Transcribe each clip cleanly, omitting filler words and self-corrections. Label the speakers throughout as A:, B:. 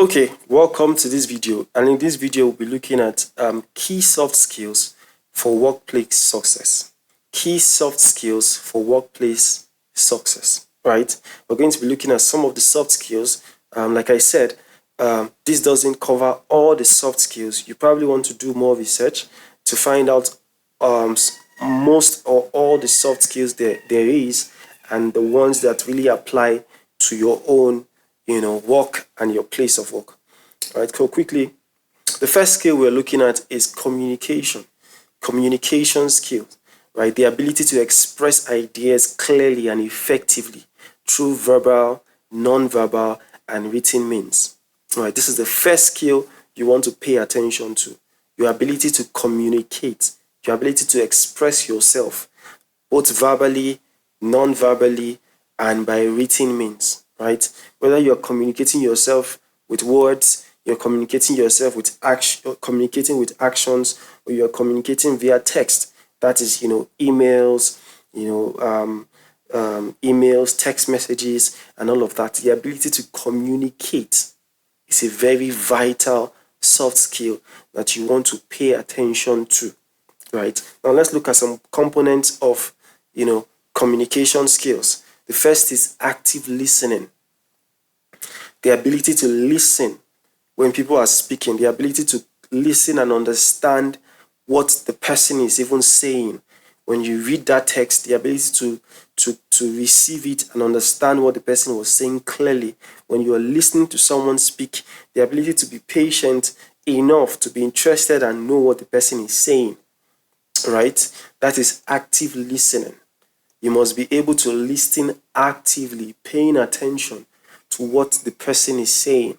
A: Okay, welcome to this video, and in this video we'll be looking at key soft skills for workplace success. Key soft skills for workplace success, right? We're going to be looking at some of the soft skills. Like I said, this doesn't cover all the soft skills. You probably want to do more research to find out most or all the soft skills there is, and the ones that really apply to your own work and your place of work. All right, so quickly, the first skill we're looking at is communication skills, right? The ability to express ideas clearly and effectively through verbal, non-verbal, and written means. All right, this is the first skill you want to pay attention to. Your ability to communicate, your ability to express yourself, both verbally, non-verbally, and by written means. Right? Whether you're communicating yourself with words, you're communicating yourself with communicating with actions, or you're communicating via text. That is, emails, emails, text messages, and all of that. The ability to communicate is a very vital soft skill that you want to pay attention to. Right? Now let's look at some components of, communication skills. The first is active listening. The ability to listen when people are speaking, the ability to listen and understand what the person is even saying. When you read that text, the ability to receive it and understand what the person was saying clearly. When you are listening to someone speak, the ability to be patient enough to be interested and know what the person is saying. Right? That is active listening. You must be able to listen actively, paying attention to what the person is saying,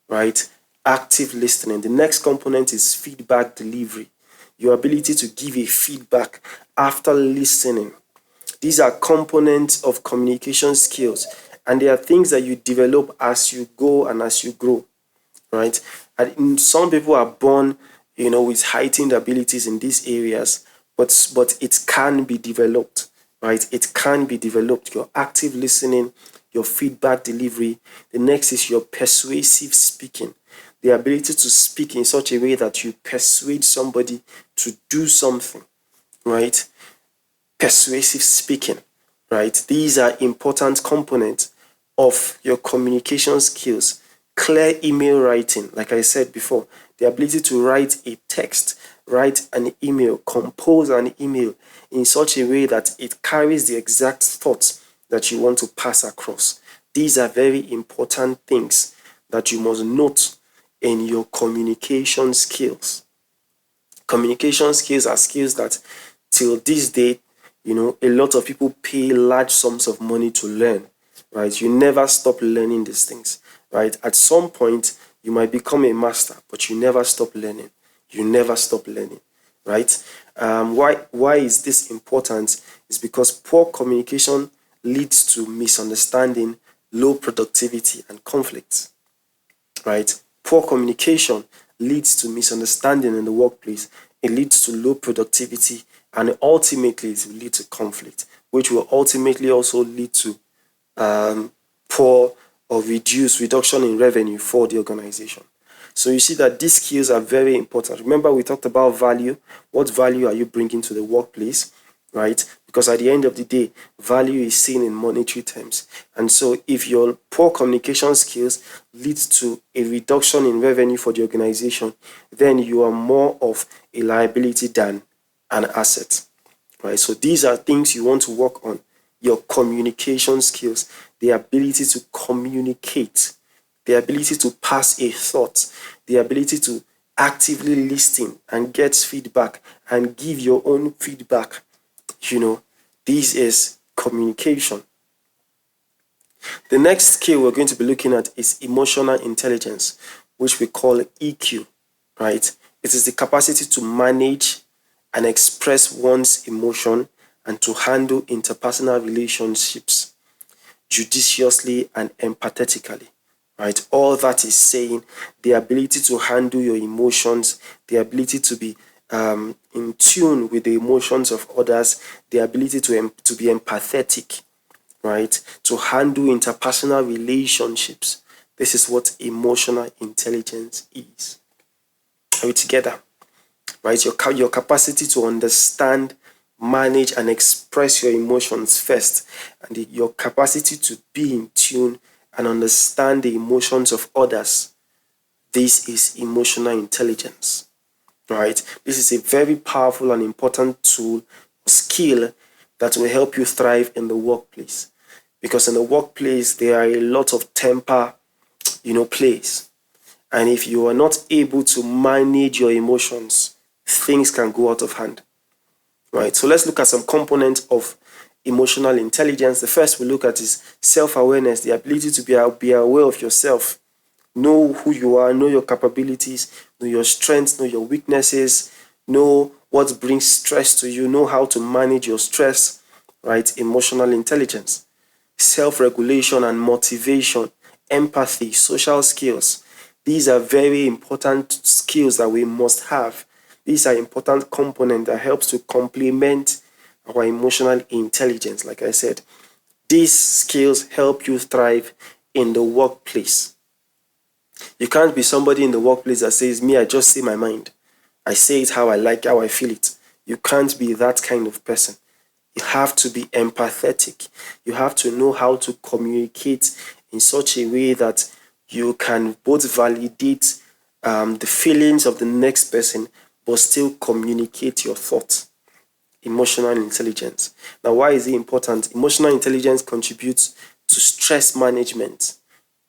A: right? Active listening. The next component is feedback delivery. Your ability to give a feedback after listening. These are components of communication skills, and they are things that you develop as you go and as you grow, right? And some people are born, with heightened abilities in these areas, but it can be developed. Right? It can be developed. Your active listening, your feedback delivery. The next is your persuasive speaking. The ability to speak in such a way that you persuade somebody to do something. Right? Persuasive speaking. Right? These are important components of your communication skills. Clear email writing, like I said before, the ability to write a text, write an email, compose an email in such a way that it carries the exact thoughts that you want to pass across. These are very important things that you must note in your communication skills. Communication skills are skills that till this day, a lot of people pay large sums of money to learn, right? You never stop learning these things, right? At some point, you might become a master, but you never stop learning. You never stop learning, right? Why is this important? It's because poor communication leads to misunderstanding, low productivity, and conflict, right? Poor communication leads to misunderstanding in the workplace. It leads to low productivity, and ultimately it will lead to conflict, which will ultimately also lead to poor or reduction in revenue for the organization. So you see that these skills are very important. Remember, we talked about value. What value are you bringing to the workplace, right? Because at the end of the day, value is seen in monetary terms. And so if your poor communication skills leads to a reduction in revenue for the organization, then you are more of a liability than an asset, right? So these are things you want to work on. Your communication skills, the ability to communicate, the ability to pass a thought, the ability to actively listen and get feedback and give your own feedback. This is communication. The next skill we're going to be looking at is emotional intelligence, which we call EQ, right? It is the capacity to manage and express one's emotion and to handle interpersonal relationships judiciously and empathetically. Right? All that is saying the ability to handle your emotions, the ability to be in tune with the emotions of others, the ability to be empathetic, right? To handle interpersonal relationships. This is what emotional intelligence is. Are we together? Right? Your capacity to understand, manage, and express your emotions first, and your capacity to be in tune and understand the emotions of others. This is emotional intelligence. Right? This is a very powerful and important tool, skill that will help you thrive in the workplace. Because in the workplace, there are a lot of temper, plays. And if you are not able to manage your emotions, things can go out of hand. Right? So let's look at some components of emotional intelligence. The first we look at is self-awareness, the ability to be aware of yourself. Know who you are, know your capabilities, know your strengths, know your weaknesses, know what brings stress to you, know how to manage your stress, right? Emotional intelligence, self-regulation and motivation, empathy, social skills. These are very important skills that we must have. These are important components that helps to complement our emotional intelligence. Like I said, these skills help you thrive in the workplace. You can't be somebody in the workplace that says, me, I just say my mind. I say it how I like, how I feel it. You can't be that kind of person. You have to be empathetic. You have to know how to communicate in such a way that you can both validate the feelings of the next person, but still communicate your thoughts. Emotional intelligence. Now, why is it important? Emotional intelligence contributes to stress management,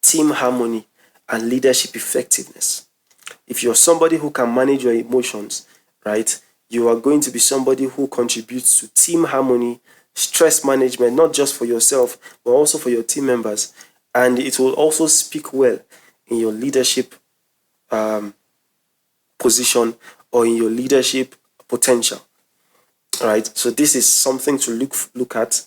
A: team harmony, and leadership effectiveness. If you're somebody who can manage your emotions, right, you are going to be somebody who contributes to team harmony, stress management, not just for yourself, but also for your team members. And it will also speak well in your leadership position or in your leadership potential. All right, so this is something to look at.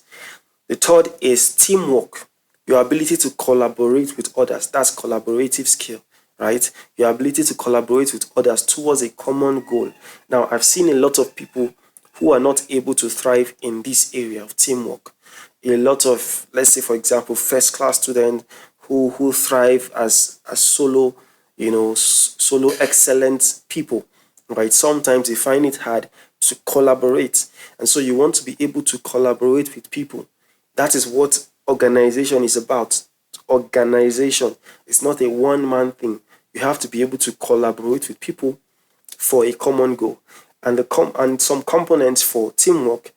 A: The third is teamwork, your ability to collaborate with others. That's collaborative skill, right? Your ability to collaborate with others towards a common goal. Now, I've seen a lot of people who are not able to thrive in this area of teamwork. A lot of, let's say, for example, first-class students who thrive as solo, solo excellent people, right? Sometimes they find it hard to collaborate. And so you want to be able to collaborate with people. That is what organization is about. Organization is not a one-man thing. You have to be able to collaborate with people for a common goal. And some components for teamwork,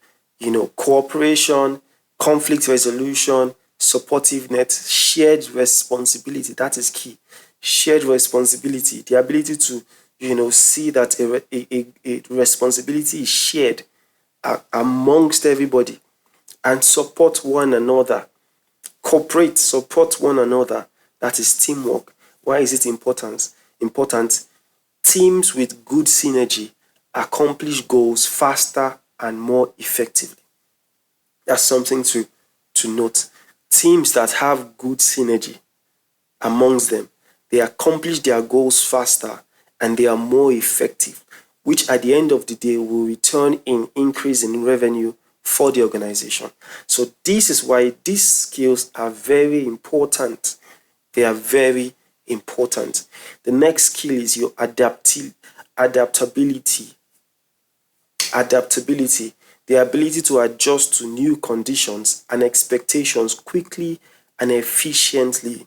A: cooperation, conflict resolution, supportiveness, shared responsibility. That is key. Shared responsibility, the ability to, see that a responsibility is shared amongst everybody and support one another. Cooperate, support one another. That is teamwork. Why is it important? Teams with good synergy accomplish goals faster and more effectively. That's something to note. Teams that have good synergy amongst them, they accomplish their goals faster and they are more effective, which at the end of the day will return in increase in revenue for the organization. So this is why these skills are very important. They are very important. The next skill is your adaptability. Adaptability, the ability to adjust to new conditions and expectations quickly and efficiently.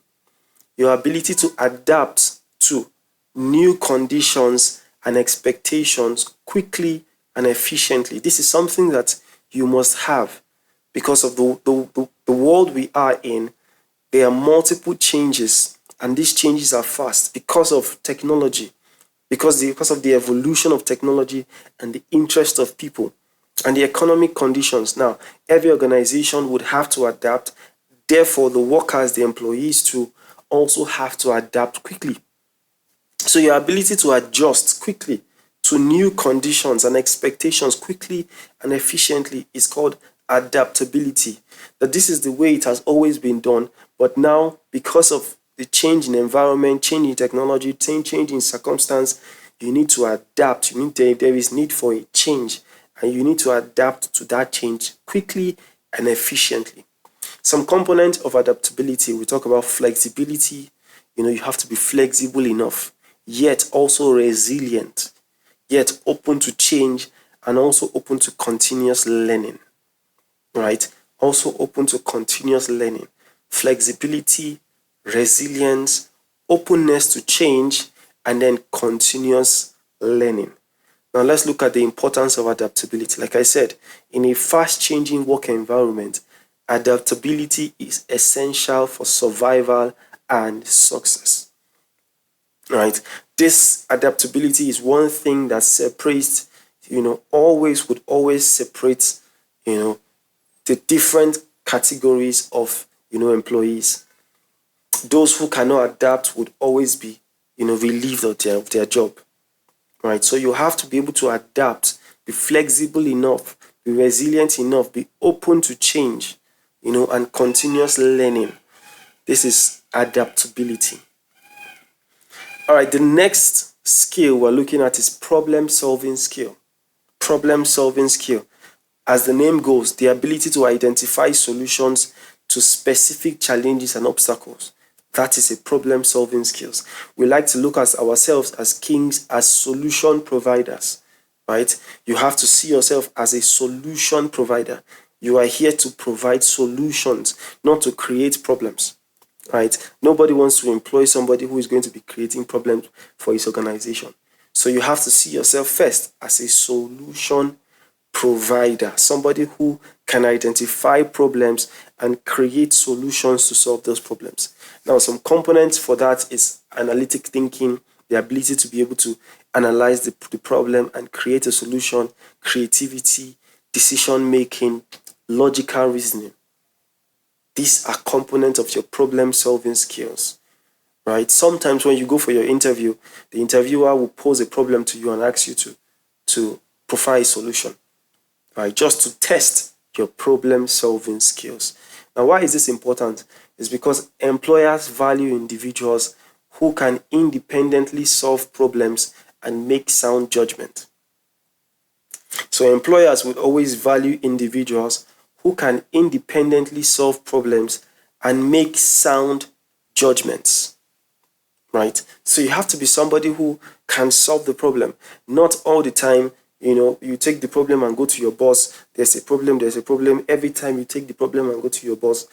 A: Your ability to adapt to new conditions and expectations quickly and efficiently. This is something that you must have because of the world we are in. There are multiple changes, and these changes are fast because of technology, because of the evolution of technology and the interest of people and the economic conditions. Now, every organization would have to adapt. Therefore, the workers, the employees too, also have to adapt quickly. So your ability to adjust quickly to new conditions and expectations quickly and efficiently is called adaptability. That this is the way it has always been done, but now because of the change in environment, change in technology, change in circumstance, you need to adapt. There is need for a change, and you need to adapt to that change quickly and efficiently. Some components of adaptability, we talk about flexibility, You have to be flexible enough, yet also resilient, yet open to change, and also open to continuous learning, right? Also open to continuous learning, flexibility, resilience, openness to change, and then continuous learning. Now let's look at the importance of adaptability. Like I said, in a fast-changing work environment, adaptability is essential for survival and success. Right? This adaptability is one thing that separates, would always separate, the different categories of, employees. Those who cannot adapt would always be, relieved of their job. Right? So you have to be able to adapt, be flexible enough, be resilient enough, be open to change, and continuous learning. This is adaptability. All right, the next skill we're looking at is problem-solving skill. Problem-solving skill. As the name goes, the ability to identify solutions to specific challenges and obstacles. That is a problem-solving skills. We like to look at ourselves as kings, as solution providers, right? You have to see yourself as a solution provider. You are here to provide solutions, not to create problems, right? Nobody wants to employ somebody who is going to be creating problems for his organization. So you have to see yourself first as a solution provider, somebody who can identify problems and create solutions to solve those problems. Now, some components for that is analytic thinking, the ability to be able to analyze the problem and create a solution, creativity, decision making, logical reasoning. These are components of your problem-solving skills, right? Sometimes when you go for your interview, the interviewer will pose a problem to you and ask you to provide a solution, right? Just to test your problem-solving skills. Now, why is this important? It's because employers value individuals who can independently solve problems and make sound judgment. So employers would always value individuals who can independently solve problems and make sound judgments, right? So you have to be somebody who can solve the problem. Not all the time, you take the problem and go to your boss. There's a problem. Every time you take the problem and go to your boss,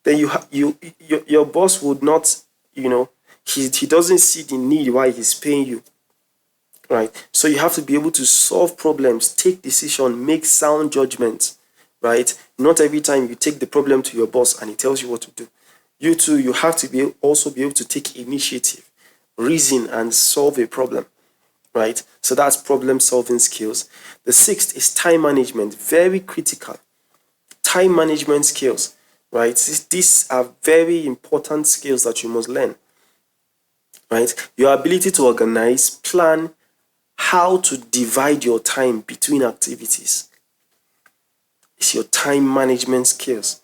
A: then your boss would not, he doesn't see the need why he's paying you, right? So you have to be able to solve problems, take decisions, make sound judgments, right? Not every time you take the problem to your boss and he tells you what to do. You too, you have to also be able to take initiative, reason, and solve a problem, right? So that's problem-solving skills. The sixth is time management, very critical. Time management skills, right? These are very important skills that you must learn, right? Your ability to organize, plan, how to divide your time between activities. It's your time management skills,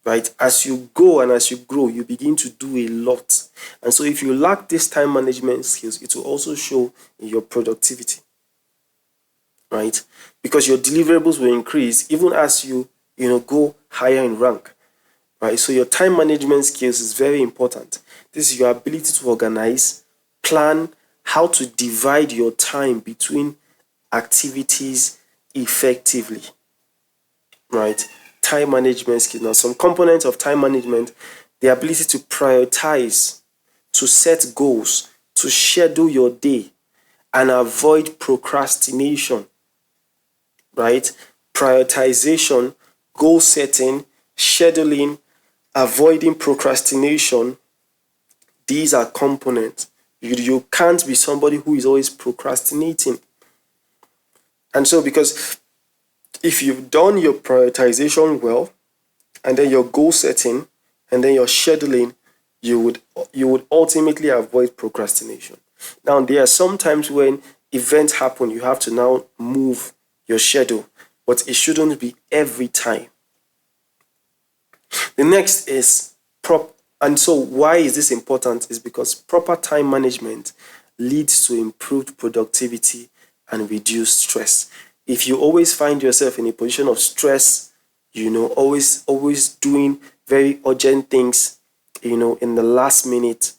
A: right? As you go and as you grow, you begin to do a lot. And so if you lack these time management skills, it will also show in your productivity, right? Because your deliverables will increase even as you go higher in rank, right? So your time management skills is very important. This is your ability to organize, plan, how to divide your time between activities effectively, right? Time management skills. Now, some components of time management, the ability to prioritize, to set goals, to schedule your day, and avoid procrastination, right? Prioritization, goal setting, scheduling, avoiding procrastination. These are components. You can't be somebody who is always procrastinating. And so because if you've done your prioritization well, and then your goal setting, and then your scheduling, you would ultimately avoid procrastination. Now, there are some times when events happen, you have to now move your schedule, but it shouldn't be every time. The next is and so why is this important? Is because proper time management leads to improved productivity and reduced stress. If you always find yourself in a position of stress, always doing very urgent things, in the last minute,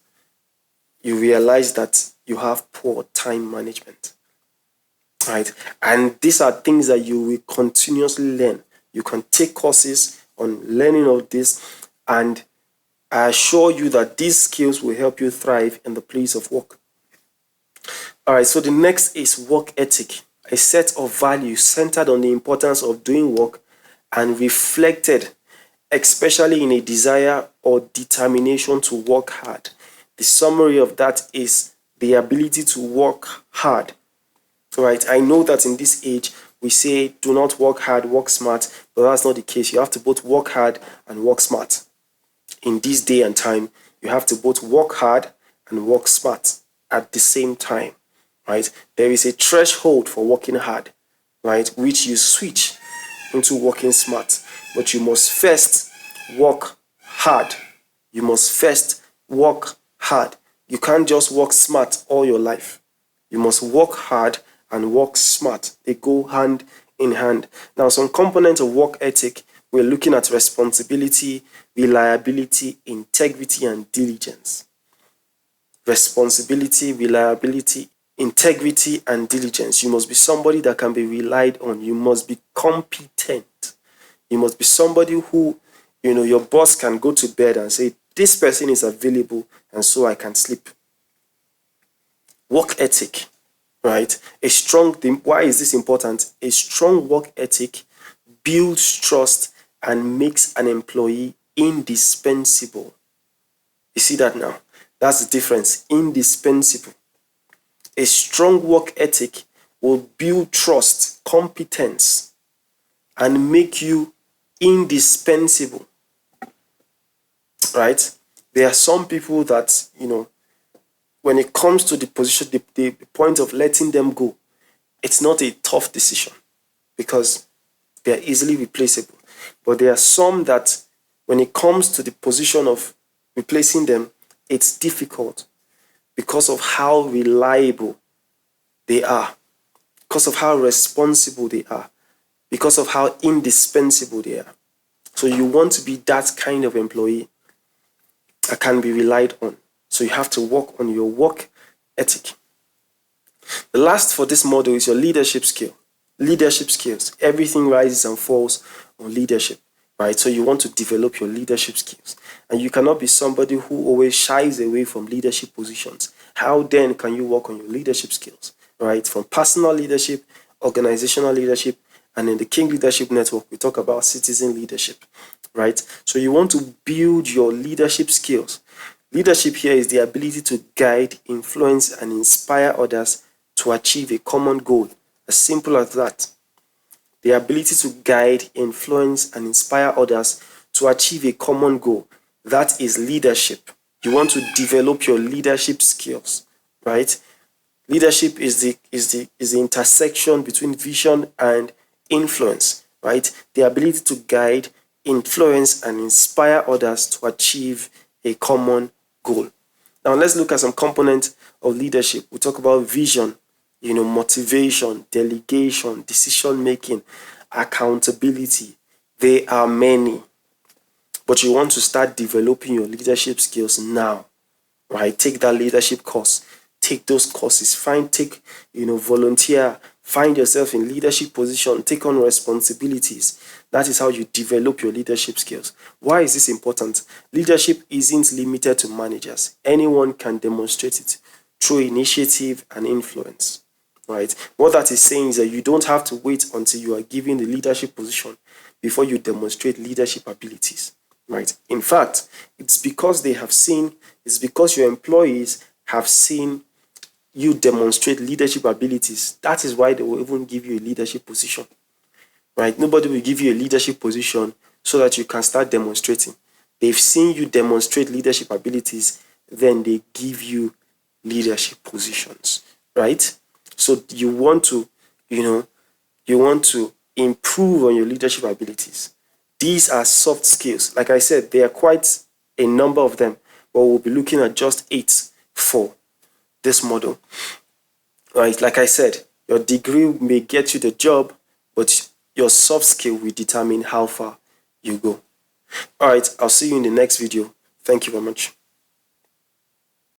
A: you realize that you have poor time management, right? And these are things that you will continuously learn. You can take courses on learning of this, and I assure you that these skills will help you thrive in the place of work. All right, so the next is work ethic, a set of values centered on the importance of doing work and reflected especially in a desire or determination to work hard. The summary of that is the ability to work hard. All right, I know that in this age we say do not work hard, work smart, but that's not the case. You have to both work hard and work smart. In this day and time, you have to both work hard and work smart at the same time, right? There is a threshold for working hard, right, which you switch into working smart, but you must first work hard. You must first work hard. You can't just work smart all your life. You must work hard and work smart. They go hand in hand. Now, some components of work ethic, we're looking at responsibility, reliability, integrity, and diligence. Responsibility, reliability, integrity, and diligence. You must be somebody that can be relied on. You must be competent. You must be somebody who, your boss can go to bed and say, this person is available, and so I can sleep. Work ethic, right? Why is this important? A strong work ethic builds trust and makes an employee indispensable. You see that now? That's the difference. Indispensable. A strong work ethic will build trust, competence, and make you indispensable. Right? There are some people that, when it comes to the position, the point of letting them go, it's not a tough decision because they're easily replaceable. But there are some that when it comes to the position of replacing them, it's difficult because of how reliable they are, because of how responsible they are, because of how indispensable they are. So you want to be that kind of employee that can be relied on. So you have to work on your work ethic. The last for this model is your leadership skill. Leadership skills. Everything rises and falls on leadership, right? So you want to develop your leadership skills. And you cannot be somebody who always shies away from leadership positions. How then can you work on your leadership skills, right? From personal leadership, organizational leadership, and in the King Leadership Network, we talk about citizen leadership, right? So you want to build your leadership skills. Leadership here is the ability to guide, influence, and inspire others to achieve a common goal. As simple as that. The ability to guide, influence, and inspire others to achieve a common goal. That is leadership. You want to develop your leadership skills, right? Leadership is the intersection between vision and influence, right? The ability to guide, influence, and inspire others to achieve a common goal. Now let's look at some components of leadership. We talk about vision, motivation, delegation, decision making, accountability. There are many, but you want to start developing your leadership skills now, right? Take that leadership course. Take those courses. Volunteer. Find yourself in leadership position. Take on responsibilities. That is how you develop your leadership skills. Why is this important? Leadership isn't limited to managers. Anyone can demonstrate it through initiative and influence, right? What that is saying is that you don't have to wait until you are given the leadership position before you demonstrate leadership abilities, right? In fact, it's because your employees have seen you demonstrate leadership abilities. That is why they will even give you a leadership position, right? Nobody will give you a leadership position so that you can start demonstrating. They've seen you demonstrate leadership abilities, then they give you leadership positions, right? So you want to improve on your leadership abilities. These are soft skills. Like I said, there are quite a number of them, but we'll be looking at just 8 for this model, right? Like I said, your degree may get you the job, but your soft skill will determine how far you go. All right, I'll see you in the next video. Thank you very much.